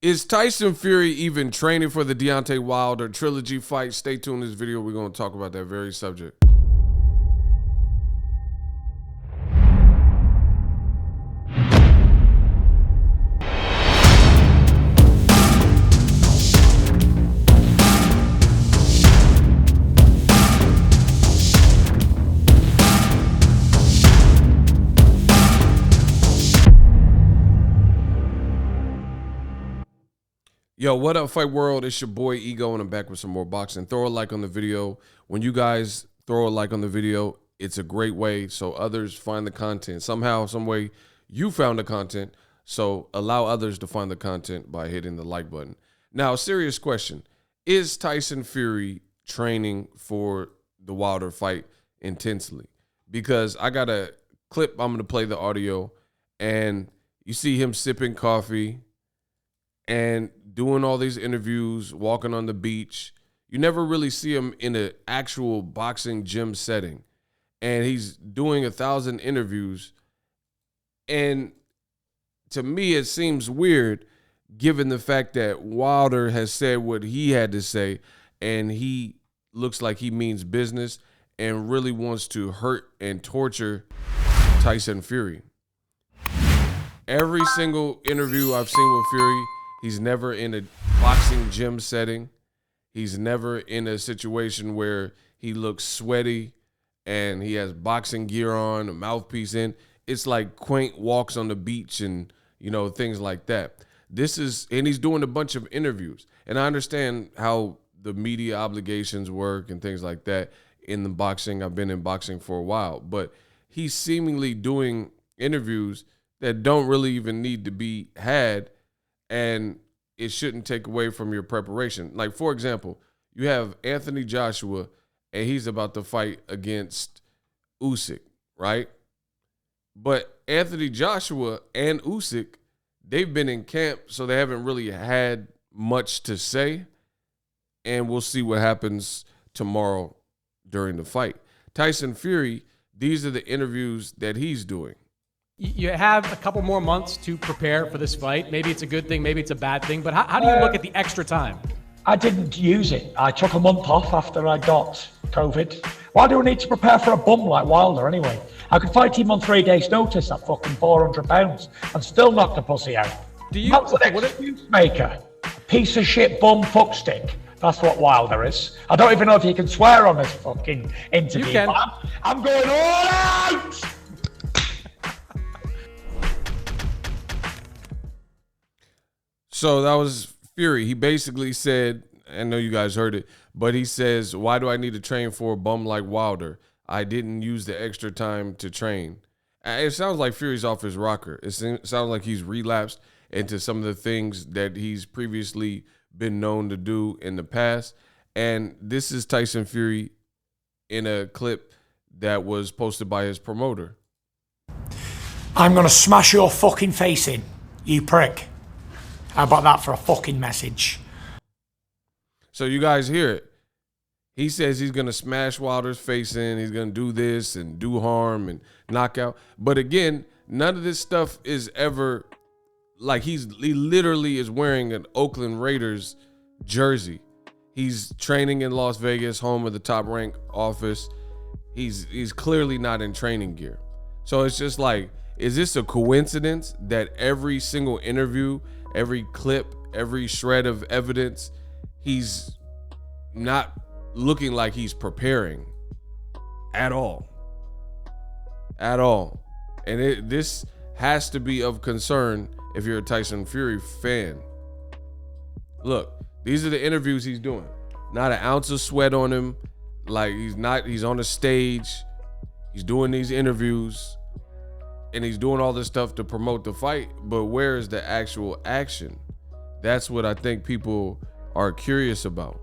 Is Tyson Fury even training for the Deontay Wilder trilogy fight? Stay tuned in this video. We're going to talk about that very subject. Yo, what up, Fight World? It's your boy Ego, and I'm back with some more boxing. Throw a like on the video. When you guys throw a like on the video, it's a great way so others find the content. Somehow, some way, you found the content, so allow others to find the content by hitting the like button. Now, serious question. Is Tyson Fury training for the Wilder fight intensely? Because I got a clip, I'm going to play the audio, and you see him sipping coffee and doing all these interviews, walking on the beach. You never really see him in an actual boxing gym setting. And he's doing 1,000 interviews. And to me, it seems weird given the fact that Wilder has said what he had to say, and he looks like he means business and really wants to hurt and torture Tyson Fury. Every single interview I've seen with Fury, he's never in a boxing gym setting. He's never in a situation where he looks sweaty and he has boxing gear on, a mouthpiece in. It's like quaint walks on the beach and, you know, things like that. And he's doing a bunch of interviews. And I understand how the media obligations work and things like that in the boxing. I've been in boxing for a while. But he's seemingly doing interviews that don't really even need to be had, and it shouldn't take away from your preparation. Like, for example, you have Anthony Joshua, and he's about to fight against Usyk, right? But Anthony Joshua and Usyk, they've been in camp, so they haven't really had much to say, and we'll see what happens tomorrow during the fight. Tyson Fury, these are the interviews that he's doing. You have a couple more months to prepare for this fight. Maybe it's a good thing, maybe it's a bad thing, but how do you look at the extra time? I didn't use it. I took a month off after I got COVID. Why do I need to prepare for a bum like Wilder anyway? I could fight him on 3 days' notice at fucking 400 pounds and still knock the pussy out. That's an excuse maker. Piece of shit bum fuckstick. That's what Wilder is. I don't even know if he can swear on this fucking interview. You can. I'm going all out! So that was Fury. He basically said, I know you guys heard it, but he says, why do I need to train for a bum like Wilder? I didn't use the extra time to train. It sounds like Fury's off his rocker. It sounds like he's relapsed into some of the things that he's previously been known to do in the past. And this is Tyson Fury in a clip that was posted by his promoter. I'm going to smash your fucking face in, you prick. How about that for a fucking message? So you guys hear it. He says he's going to smash Wilder's face in. He's going to do this and do harm and knock out. But again, none of this stuff is ever like he literally is wearing an Oakland Raiders jersey. He's training in Las Vegas, home of the Top Rank office. He's clearly not in training gear. So it's just like, is this a coincidence that every single interview, every clip, every shred of evidence, he's not looking like he's preparing at all. At all. And this has to be of concern if you're a Tyson Fury fan. Look, these are the interviews he's doing. Not an ounce of sweat on him. Like he's on the stage. He's doing these interviews. And he's doing all this stuff to promote the fight, but where is the actual action? That's what I think people are curious about.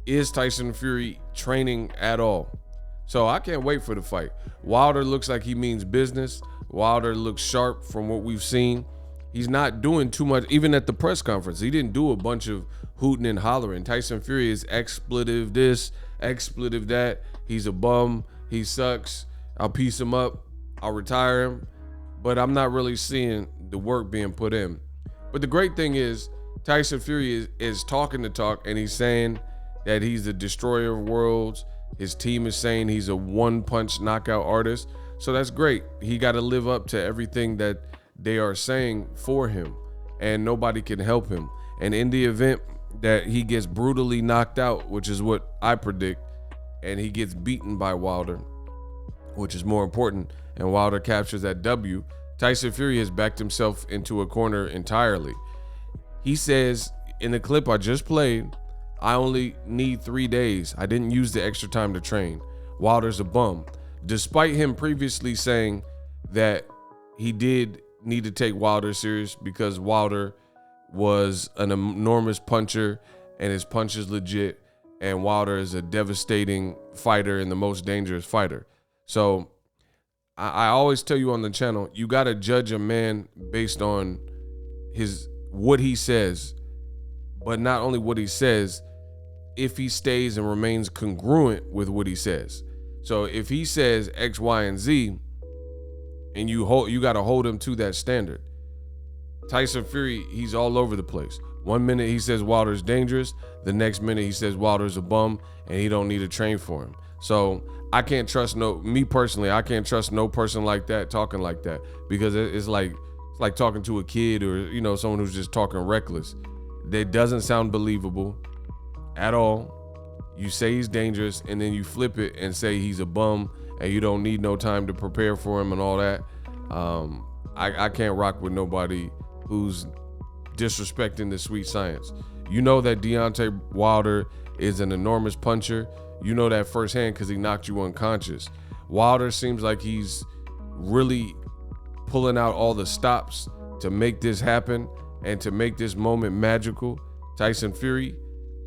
Is Tyson Fury training at all? So I can't wait for the fight. Wilder looks like he means business. Wilder looks sharp from what we've seen. He's not doing too much, even at the press conference. He didn't do a bunch of hooting and hollering. Tyson Fury is expletive this, expletive that. He's a bum. He sucks. I'll piece him up. I'll retire him. But I'm not really seeing the work being put in. But the great thing is Tyson Fury is talking the talk, and he's saying that he's the destroyer of worlds. His team is saying he's a one-punch knockout artist. So that's great. He got to live up to everything that they are saying for him, and nobody can help him. And in the event that he gets brutally knocked out, which is what I predict, and he gets beaten by Wilder, which is more important, and Wilder captures that W, Tyson Fury has backed himself into a corner entirely. He says in the clip I just played, I only need 3 days. I didn't use the extra time to train. Wilder's a bum. Despite him previously saying that he did need to take Wilder serious because Wilder was an enormous puncher and his punch is legit, and Wilder is a devastating fighter and the most dangerous fighter. So I always tell you on the channel, you got to judge a man based on what he says, but not only what he says, if he stays and remains congruent with what he says. So if he says X, Y, and Z, and you got to hold him to that standard. Tyson Fury, he's all over the place. 1 minute he says Wilder's dangerous, the next minute he says Wilder's a bum and he don't need to train for him. So I can't trust me personally, I can't trust no person like that talking like that, because it's like talking to a kid or someone who's just talking reckless. That doesn't sound believable at all. You say he's dangerous and then you flip it and say he's a bum and you don't need no time to prepare for him and all that. I can't rock with nobody who's disrespecting the sweet science. You know that Deontay Wilder is an enormous puncher. You know that firsthand because he knocked you unconscious. Wilder seems like he's really pulling out all the stops to make this happen and to make this moment magical. Tyson Fury,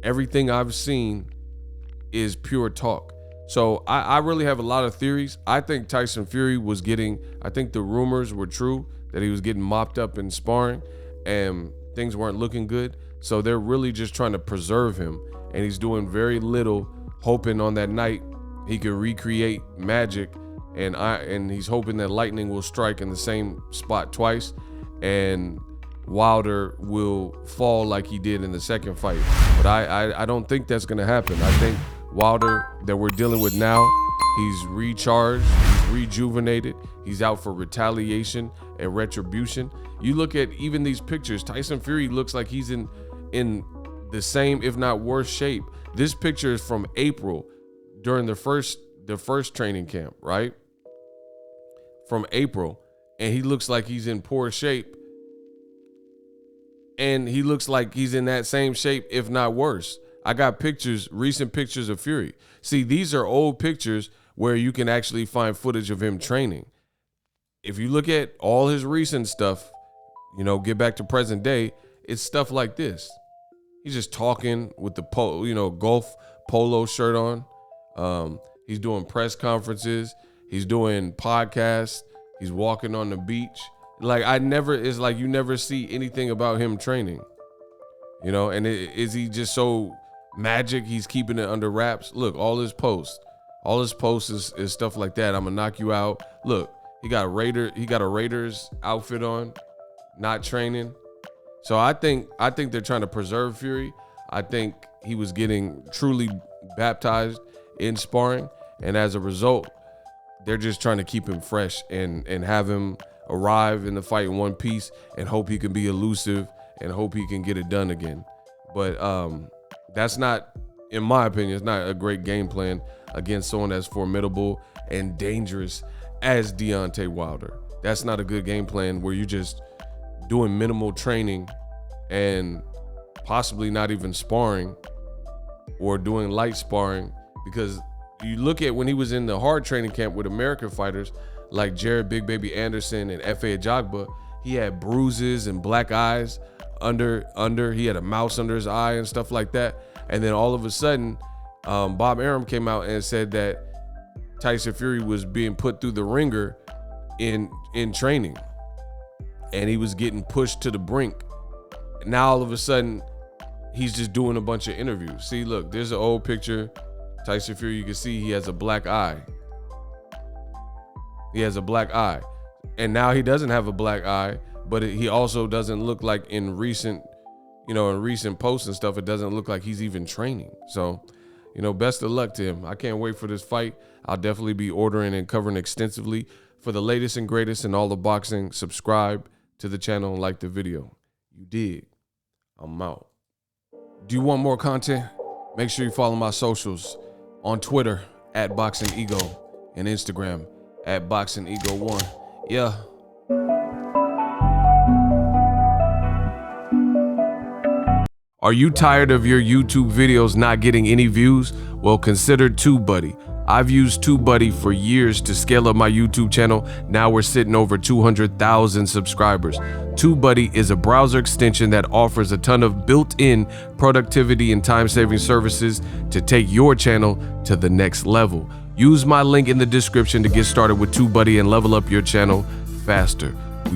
everything I've seen is pure talk. So I really have a lot of theories. I think Tyson Fury I think the rumors were true that he was getting mopped up in sparring and things weren't looking good. So they're really just trying to preserve him, and he's doing very little, hoping on that night he could recreate magic, and he's hoping that lightning will strike in the same spot twice and Wilder will fall like he did in the second fight. But I don't think that's gonna happen. I think Wilder that we're dealing with now, he's recharged, he's rejuvenated, he's out for retaliation and retribution. You look at even these pictures, Tyson Fury looks like he's in the same, if not worse shape. This picture is from April during the first training camp, right? From April, and he looks like he's in poor shape. And he looks like he's in that same shape, if not worse. I got pictures, recent pictures of Fury. See, these are old pictures where you can actually find footage of him training. If you look at all his recent stuff, get back to present day, it's stuff like this. He's just talking with the golf polo shirt on. He's doing press conferences. He's doing podcasts. He's walking on the beach. It's like you never see anything about him training, and is he just so magic he's keeping it under wraps? Look, all his posts is stuff like that. I'm gonna knock you out. Look, he got a Raiders outfit on, not training. So I think they're trying to preserve Fury. I think he was getting truly baptized in sparring, and as a result, they're just trying to keep him fresh and have him arrive in the fight in one piece and hope he can be elusive and hope he can get it done again. But that's not, in my opinion, it's not a great game plan against someone as formidable and dangerous as Deontay Wilder. That's not a good game plan where you're just doing minimal training and possibly not even sparring or doing light sparring, because you look at when he was in the hard training camp with American fighters like Jared Big Baby Anderson and F.A. Ajagba, he had bruises and black eyes under he had a mouse under his eye and stuff like that. And then all of a sudden, Bob Arum came out and said that Tyson Fury was being put through the ringer in training, and he was getting pushed to the brink. Now all of a sudden, he's just doing a bunch of interviews. See, look, there's an old picture. Tyson Fury, you can see he has a black eye. He has a black eye. And now he doesn't have a black eye but he also doesn't look like in recent posts and stuff, it doesn't look like he's even training. So, best of luck to him. I can't wait for this fight. I'll definitely be ordering and covering extensively. For the latest and greatest in all the boxing, subscribe to the channel and like the video. You dig? I'm out. Do you want more content? Make sure you follow my socials on Twitter at Boxingego and Instagram at Boxingego1. Yeah. Are you tired of your YouTube videos not getting any views? Well, consider TubeBuddy. I've used TubeBuddy for years to scale up my YouTube channel. Now we're sitting over 200,000 subscribers. TubeBuddy is a browser extension that offers a ton of built-in productivity and time-saving services to take your channel to the next level. Use my link in the description to get started with TubeBuddy and level up your channel faster.